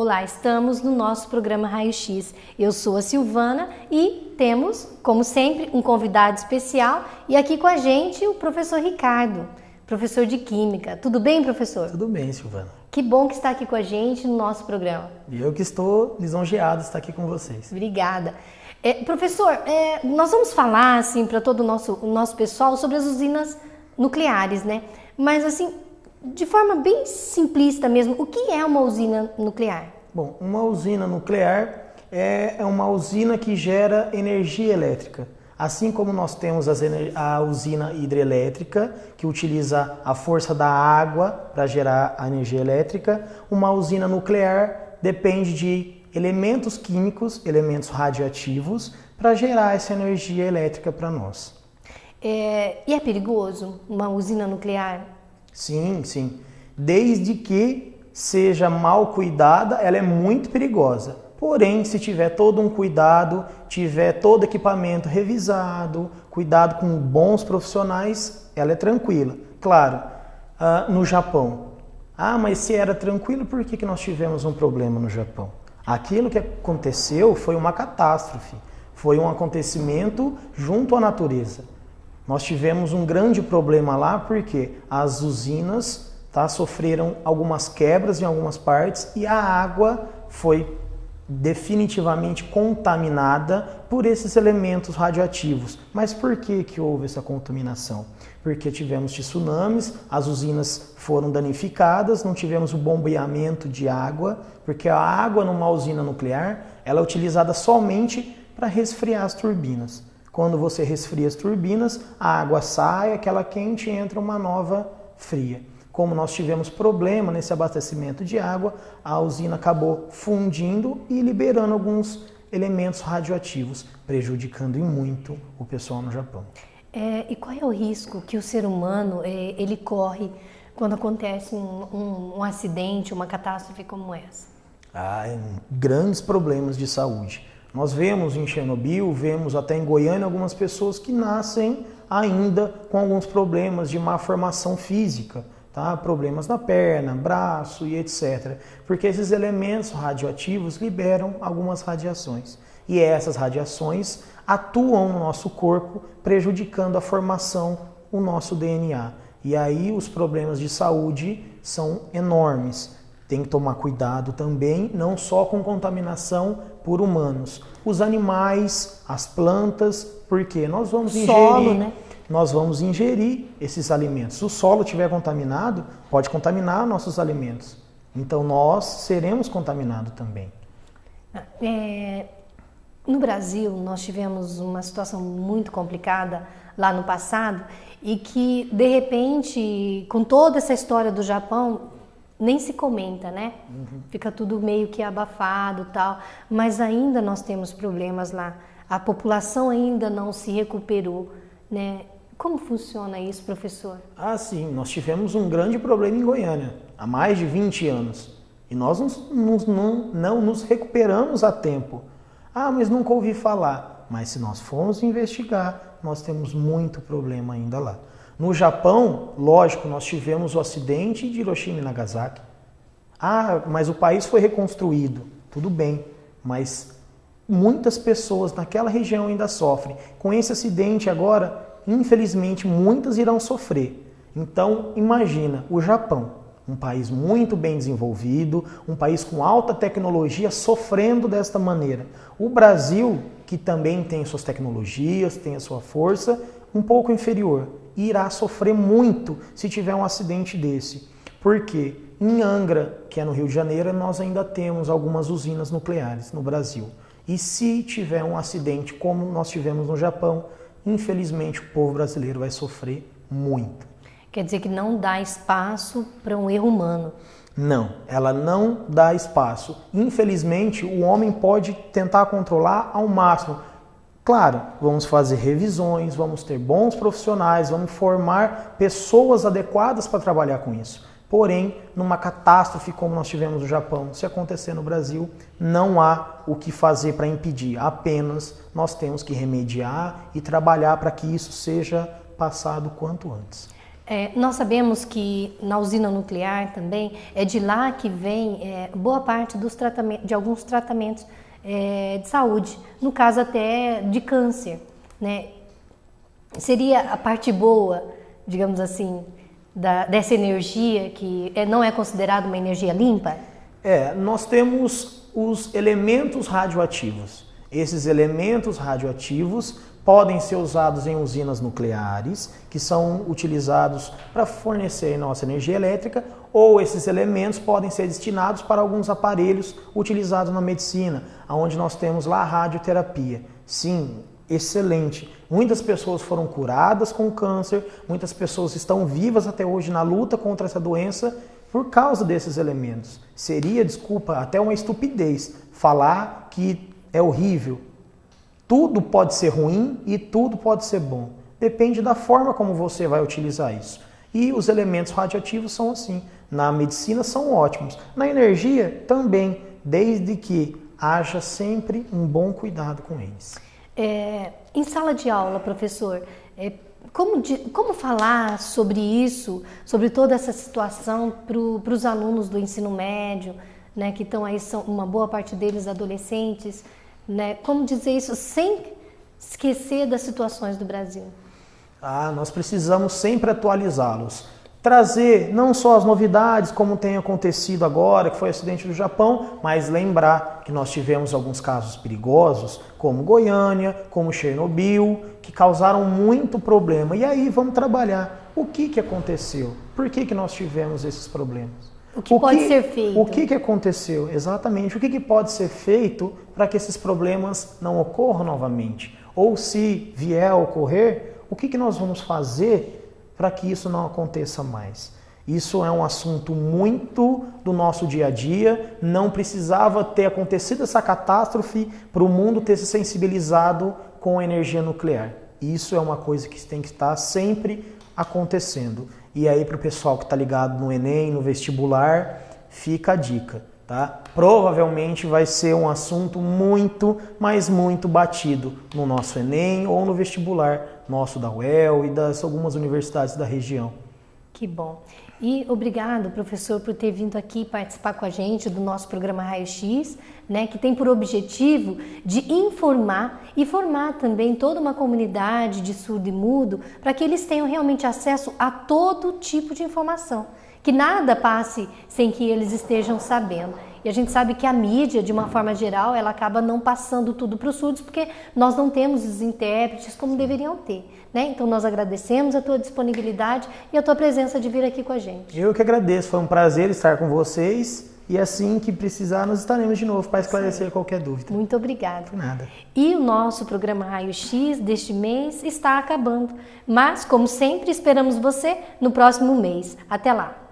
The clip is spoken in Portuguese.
Olá, estamos no nosso programa Raio X. Eu sou a Silvana e temos, como sempre, um convidado especial e aqui com a gente o professor Ricardo, professor de Química. Tudo bem, professor? Tudo bem, Silvana. Que bom que está aqui com a gente no nosso programa. E eu que estou lisonjeado de estar aqui com vocês. Obrigada. Professor, nós vamos falar assim para todo o nosso pessoal sobre as usinas nucleares, né? Mas assim, de forma bem simplista mesmo, o que é uma usina nuclear? Bom, uma usina nuclear é uma usina que gera energia elétrica. Assim como nós temos a usina hidrelétrica, que utiliza a força da água para gerar a energia elétrica, uma usina nuclear depende de elementos químicos, elementos radioativos, para gerar essa energia elétrica para nós. E é perigoso uma usina nuclear? Sim, sim. Desde que seja mal cuidada, ela é muito perigosa. Porém, se tiver todo um cuidado, tiver todo equipamento revisado, cuidado com bons profissionais, ela é tranquila. Claro, no Japão. Mas se era tranquilo, por que nós tivemos um problema no Japão? Aquilo que aconteceu foi uma catástrofe, foi um acontecimento junto à natureza. Nós tivemos um grande problema lá porque as usinas sofreram algumas quebras em algumas partes e a água foi definitivamente contaminada por esses elementos radioativos. Mas por que houve essa contaminação? Porque tivemos tsunamis, as usinas foram danificadas, não tivemos o bombeamento de água, porque a água numa usina nuclear ela é utilizada somente para resfriar as turbinas. Quando você resfria as turbinas, a água sai, aquela quente entra uma nova fria. Como nós tivemos problema nesse abastecimento de água, a usina acabou fundindo e liberando alguns elementos radioativos, prejudicando em muito o pessoal no Japão. E qual é o risco que o ser humano ele corre quando acontece um acidente, uma catástrofe como essa? Grandes problemas de saúde. Nós vemos em Chernobyl, vemos até em Goiânia algumas pessoas que nascem ainda com alguns problemas de má formação física, problemas na perna, braço e etc. Porque esses elementos radioativos liberam algumas radiações. E essas radiações atuam no nosso corpo, prejudicando a formação, o nosso DNA. E aí os problemas de saúde são enormes. Tem que tomar cuidado também, não só com contaminação por humanos. Os animais, as plantas, porque nós vamos nós vamos ingerir esses alimentos. Se o solo estiver contaminado, pode contaminar nossos alimentos. Então nós seremos contaminados também. No Brasil, nós tivemos uma situação muito complicada lá no passado e que, de repente, com toda essa história do Japão, nem se comenta, né? Fica tudo meio que abafado e tal, mas ainda nós temos problemas lá. A população ainda não se recuperou, né? Como funciona isso, professor? Sim, nós tivemos um grande problema em Goiânia, há mais de 20 anos. E nós não nos recuperamos a tempo. Mas nunca ouvi falar. Mas se nós formos investigar, nós temos muito problema ainda lá. No Japão, lógico, nós tivemos o acidente de Hiroshima e Nagasaki. Mas o país foi reconstruído. Tudo bem, mas muitas pessoas naquela região ainda sofrem. Com esse acidente agora, infelizmente, muitas irão sofrer. Então, imagina o Japão, um país muito bem desenvolvido, um país com alta tecnologia, sofrendo desta maneira. O Brasil, que também tem suas tecnologias, tem a sua força, um pouco inferior, irá sofrer muito se tiver um acidente desse. Porque em Angra, que é no Rio de Janeiro, nós ainda temos algumas usinas nucleares no Brasil. E se tiver um acidente como nós tivemos no Japão, infelizmente o povo brasileiro vai sofrer muito. Quer dizer que não dá espaço para um erro humano. Não, ela não dá espaço. Infelizmente, o homem pode tentar controlar ao máximo. Claro, vamos fazer revisões, vamos ter bons profissionais, vamos formar pessoas adequadas para trabalhar com isso. Porém, numa catástrofe como nós tivemos no Japão, se acontecer no Brasil, não há o que fazer para impedir. Apenas nós temos que remediar e trabalhar para que isso seja passado quanto antes. Nós sabemos que na usina nuclear também é de lá que vem boa parte de alguns tratamentos de saúde, no caso até de câncer, né? Seria a parte boa, digamos assim, dessa energia que não é considerada uma energia limpa? Nós temos os elementos radioativos. Esses elementos radioativos podem ser usados em usinas nucleares, que são utilizados para fornecer nossa energia elétrica, ou esses elementos podem ser destinados para alguns aparelhos utilizados na medicina, onde nós temos lá a radioterapia. Sim, excelente. Muitas pessoas foram curadas com câncer, muitas pessoas estão vivas até hoje na luta contra essa doença por causa desses elementos. Seria, desculpa, até uma estupidez falar que é horrível. Tudo pode ser ruim e tudo pode ser bom. Depende da forma como você vai utilizar isso. E os elementos radioativos são assim. Na medicina são ótimos. Na energia também, desde que haja sempre um bom cuidado com eles. Em sala de aula, professor, como falar sobre isso, sobre toda essa situação para os alunos do ensino médio, né, que estão aí, são uma boa parte deles adolescentes, né? Como dizer isso sem esquecer das situações do Brasil? Nós precisamos sempre atualizá-los. Trazer não só as novidades, como tem acontecido agora, que foi o acidente do Japão, mas lembrar que nós tivemos alguns casos perigosos, como Goiânia, como Chernobyl, que causaram muito problema. E aí vamos trabalhar. O que aconteceu? Por que nós tivemos esses problemas? O que pode ser feito? O que aconteceu? Exatamente. O que pode ser feito para que esses problemas não ocorram novamente? Ou se vier a ocorrer, o que nós vamos fazer para que isso não aconteça mais? Isso é um assunto muito do nosso dia a dia. Não precisava ter acontecido essa catástrofe para o mundo ter se sensibilizado com a energia nuclear. Isso é uma coisa que tem que estar sempre acontecendo. E aí, para o pessoal que está ligado no Enem, no vestibular, fica a dica, tá? Provavelmente vai ser um assunto muito, mas muito batido no nosso Enem ou no vestibular nosso da UEL e das algumas universidades da região. Que bom. E obrigado, professor, por ter vindo aqui participar com a gente do nosso programa Raio X, né, que tem por objetivo de informar e formar também toda uma comunidade de surdo e mudo para que eles tenham realmente acesso a todo tipo de informação, que nada passe sem que eles estejam sabendo. E a gente sabe que a mídia, de uma forma geral, ela acaba não passando tudo para os surdos, porque nós não temos os intérpretes como deveriam ter, né? Então nós agradecemos a tua disponibilidade e a tua presença de vir aqui com a gente. Eu que agradeço, foi um prazer estar com vocês e assim que precisar nós estaremos de novo para esclarecer qualquer dúvida. Muito obrigada. Por nada. E o nosso programa Raio X deste mês está acabando, mas como sempre esperamos você no próximo mês. Até lá!